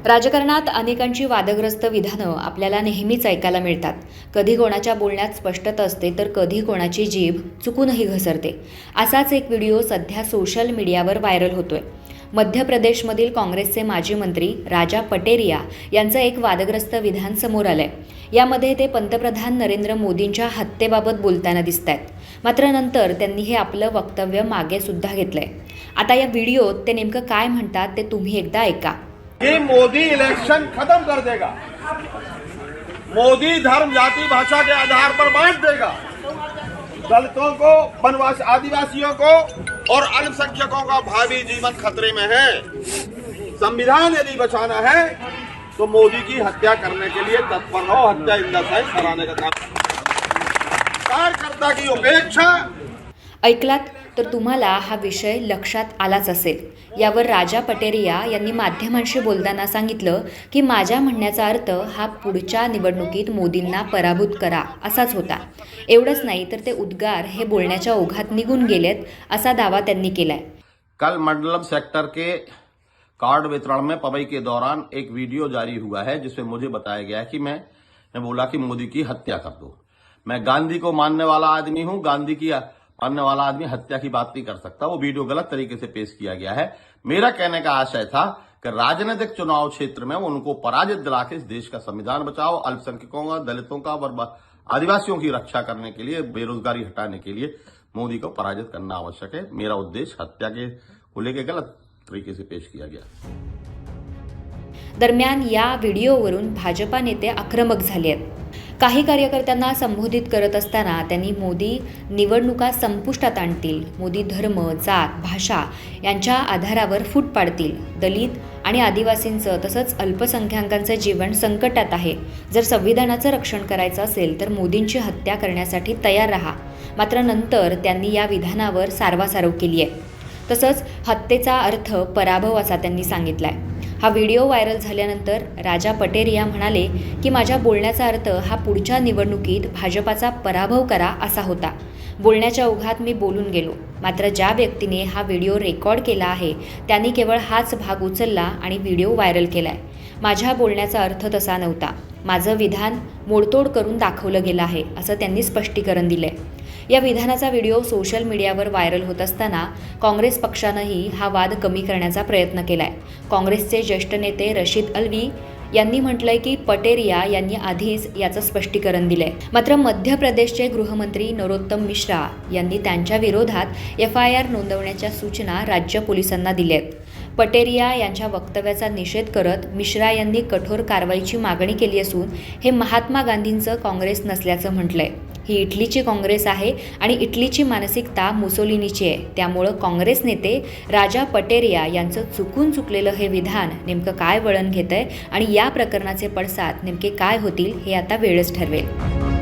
राजकारणात अनेकांची वादग्रस्त विधानं आपल्याला नेहमीच ऐकायला मिळतात. कधी कोणाच्या बोलण्यात स्पष्टता असते तर कधी कोणाची जीभ चुकूनही घसरते. असाच एक व्हिडिओ सध्या सोशल मीडियावर व्हायरल होतोय. मध्य प्रदेशमधील काँग्रेसचे माजी मंत्री राजा पटेरिया यांचं एक वादग्रस्त विधान समोर आलंय. यामध्ये ते पंतप्रधान नरेंद्र मोदींच्या हत्येबाबत बोलताना दिसतायत. मात्र नंतर त्यांनी हे आपलं वक्तव्य मागे सुद्धा घेतलंय. आता या व्हिडिओत ते नेमकं काय म्हणतात ते तुम्ही एकदा ऐका. कि मोदी इलेक्शन खत्म कर देगा, मोदी धर्म जाति भाषा के आधार पर बांट देगा, दलितों को, वनवासी आदिवासियों को और अल्पसंख्यकों का भावी जीवन खतरे में है। संविधान यदि बचाना है तो मोदी की हत्या करने के लिए तत्पर हो, हत्या इंदसाइज कराने का काम। कार्यकर्ता की उपेक्षा। ऐकलात तर तुम्हाला हा विषय लक्षात आलाच असेल. यावर राजा पटेरिया यांनी माध्यमांशी बोलताना सांगितलं की माझ्या म्हणण्याचा अर्थ हा पुढच्या निवडणुकीत मोदींना पराभूत करा असाच होता. एवढंच नाही तर ते उद्गार हे बोलण्याच्या ओघात निघून गेलेत असा दावा त्यांनी केलाय. कल मंडलम सेक्टर के कार्ड वितरण में पवई के दौरान एक वीडियो जारी हुआ है जिसमें मुझे बताया गया है कि मैं बोला कि मोदी की हत्या कर दो। मैं गांधी को मानने वाला आदमी हूं, गांधी की मानने वाला आदमी हत्या की बात नहीं कर सकता। वो वीडियो गलत तरीके से पेश किया गया है। मेरा कहने का आशय था कि राजनीतिक चुनाव क्षेत्र में उनको पराजित दिला के इस देश का संविधान बचाओ, अल्पसंख्यकों का, दलितों का और आदिवासियों की रक्षा करने के लिए, बेरोजगारी हटाने के लिए मोदी को पराजित करना आवश्यक है। मेरा उद्देश्य हत्या के को लेकर गलत तरीके से पेश किया गया। दरम्यान या व्हिडिओवरून भाजपा नेते आक्रमक झाले आहेत. काही कार्यकर्त्यांना संबोधित करत असताना त्यांनी मोदी निवडणुका संपुष्टात आणतील, मोदी धर्म, जात, भाषा यांच्या आधारावर फूट पाडतील, दलित आणि आदिवासींचं तसंच अल्पसंख्याकांचं जीवन संकटात आहे, जर संविधानाचं रक्षण करायचं असेल तर मोदींची हत्या करण्यासाठी तयार राहा. मात्र नंतर त्यांनी या विधानावर सारवासारव केली आहे. तसंच हत्येचा अर्थ पराभव असा त्यांनी सांगितलाय. हा व्हिडिओ व्हायरल झाल्यानंतर राजा पटेरिया म्हणाले की माझ्या बोलण्याचा अर्थ हा पुढच्या निवडणुकीत भाजपाचा पराभव करा असा होता. बोलण्याच्या ओघात मी बोलून गेलो. मात्र ज्या व्यक्तीने हा व्हिडिओ रेकॉर्ड केला आहे त्यांनी केवळ हाच भाग उचलला आणि व्हिडिओ व्हायरल केलाय. माझ्या बोलण्याचा अर्थ तसा नव्हता. माझं विधान मोडतोड करून दाखवलं गेलं आहे असं त्यांनी स्पष्टीकरण दिलंय. या विधानाचा व्हिडिओ सोशल मीडियावर व्हायरल होत असताना काँग्रेस पक्षानंही हा वाद कमी करण्याचा प्रयत्न केलाय. काँग्रेसचे ज्येष्ठ नेते रशीद अल्वी यांनी म्हटलंय की पटेरिया यांनी आधीच याचं स्पष्टीकरण दिलंय. मात्र मध्य प्रदेशचे गृहमंत्री नरोत्तम मिश्रा यांनी त्यांच्या विरोधात FIR नोंदवण्याच्या सूचना राज्य पोलिसांना दिल्यात. पटेरिया यांच्या वक्तव्याचा निषेध करत मिश्रा यांनी कठोर कारवाईची मागणी केली असून हे महात्मा गांधींचं काँग्रेस नसल्याचं म्हटलंय. ही इटलीची काँग्रेस आहे आणि इटलीची मानसिकता मुसोलिनीची आहे. त्यामुळं काँग्रेस नेते राजा पटेरिया यांचं चुकून चुकलेलं हे विधान नेमकं काय वळण घेतंय आणि या प्रकरणाचे पडसाद नेमके काय होतील हे आता वेळच ठरवेल.